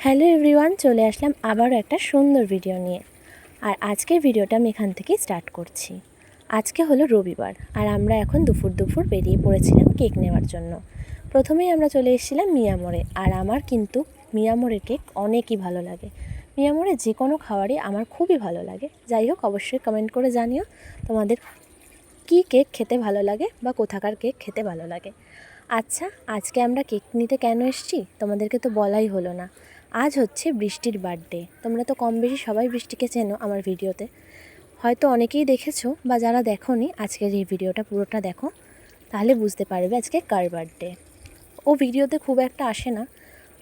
Hello everyone, চলে আসলাম আবারও একটা সুন্দর ভিডিও নিয়ে। আর আজকের ভিডিওটা আমি এখান থেকেই স্টার্ট করছি। আজকে হলো রবিবার, আর আমরা এখন দুপুর বেরিয়ে পড়েছিলাম কেক নেওয়ার জন্য। প্রথমেই আমরা চলে এসেছিলাম মিয়ামোড়ে। আর আমার কিন্তু মিয়ামোড়ের কেক অনেকই ভালো লাগে। মিয়ামোড়ে যে কোনো খাবারই আমার খুবই ভালো লাগে। যাই হোক, অবশ্যই কমেন্ট করে জানিও তোমাদের কী কেক খেতে ভালো লাগে বা কোথাকার কেক খেতে ভালো লাগে। আচ্ছা, আজকে আমরা কেক নিতে কেন এসেছি তোমাদেরকে তো বলাই হলো না। আজ হচ্ছে বৃষ্টির বার্থডে। তোমরা তো কম বেশি সবাই বৃষ্টিকে চেনো আমার ভিডিওতে, হয়তো অনেকেই দেখেছো, বা যারা দেখোনি আজকের এই ভিডিওটা পুরোটা দেখো, তাহলে বুঝতে পারবে আজকে কার বার্থডে। ও ভিডিওতে খুব একটা আসে না,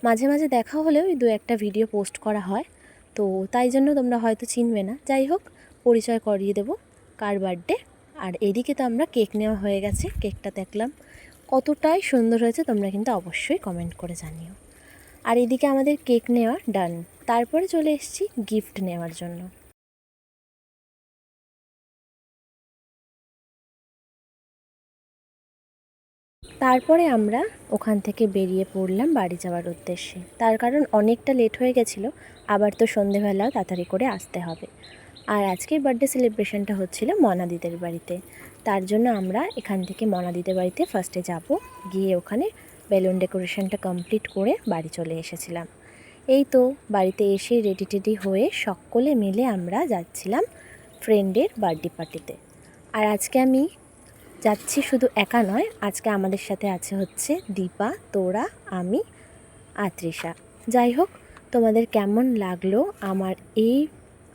মাঝে মাঝে দেখা হলেও দু একটা ভিডিও পোস্ট করা হয়, তো তাই জন্য তোমরা হয়তো চিনবে না। যাই হোক, পরিচয় করিয়ে দেবো কার বার্থডে। আর এদিকে তো আমরা কেক নেওয়া হয়ে গেছে, কেকটা দেখলাম কতটাই সুন্দর হয়েছে, তোমরা কিন্তু অবশ্যই কমেন্ট করে জানিও। আর এদিকে আমাদের কেক নেওয়া ডান। তারপরে চলে এসেছি গিফট নেওয়ার জন্য। তারপরে আমরা ওখান থেকে বেরিয়ে পড়লাম বাড়ি যাওয়ার উদ্দেশ্যে। তার কারণ অনেকটা লেট হয়ে গেছিলো, আবার তো সন্ধেবেলা তাড়াতাড়ি করে আসতে হবে। আর আজকের বার্থডে সেলিব্রেশনটা হচ্ছিল মনাদিদের বাড়িতে। তার জন্য আমরা এখান থেকে মনাদিদের বাড়িতে ফার্স্টে যাব, গিয়ে ওখানে বেলুন ডেকোরেশনটা কমপ্লিট করে বাড়ি চলে এসেছিলাম। এই তো বাড়িতে এসে রেডি টেডি হয়ে সকলে মিলে আমরা যাচ্ছিলাম ফ্রেন্ডের বার্থডে পার্টিতে। আর আজকে আমি যাচ্ছি শুধু একা নয়, আজকে আমাদের সাথে আছে হচ্ছে দীপা, তোরা, আমি আর তৃষা। যাই হোক, তোমাদের কেমন লাগলো আমার এই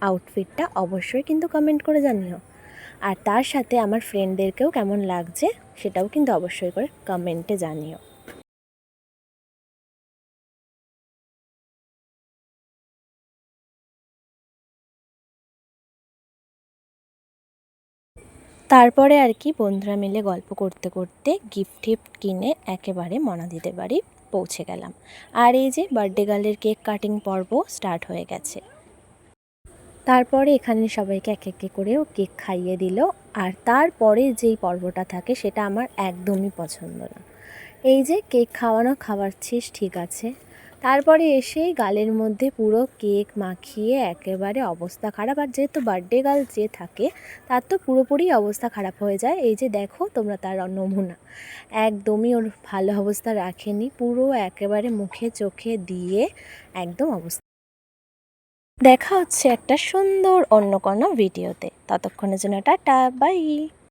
আউটফিটটা অবশ্যই কিন্তু কমেন্ট করে জানিও। আর তার সাথে আমার ফ্রেন্ডদেরকেও কেমন লাগছে সেটাও কিন্তু অবশ্যই করে কমেন্টে জানিও। তারপরে আর কি বন্ধুরা মিলে গল্প করতে করতে গিফট টিফট কিনে একেবারে মনাদিদের বাড়ি পৌঁছে গেলাম। আর এই যে বার্থডে গার্লের কেক কাটিং পর্ব স্টার্ট হয়ে গেছে। তারপরে এখানে সবাইকে এক এক করেও কেক খাইয়ে দিল। আর তারপরে যেই পর্বটা থাকে সেটা আমার একদমই পছন্দ না। এই যে কেক খাওয়ানো খাওয়াচ্ছিস ঠিক আছে, তারপরে এসেই গালের মধ্যে পুরো কেক মাখিয়ে একেবারে অবস্থা খারাপ। আর যেহেতু বার্থডে গার্ল যে থাকে তার তো পুরোপুরি অবস্থা খারাপ হয়ে যায়। এই যে দেখো তোমরা তার নমুনা, একদমই ওর ভালো অবস্থা রাখেনি, পুরো একেবারে মুখে চোখে দিয়ে একদম অবস্থা। দেখা হচ্ছে একটা সুন্দর অন্য কোনো ভিডিওতে। ততক্ষণের জন্য টাটা, বাই।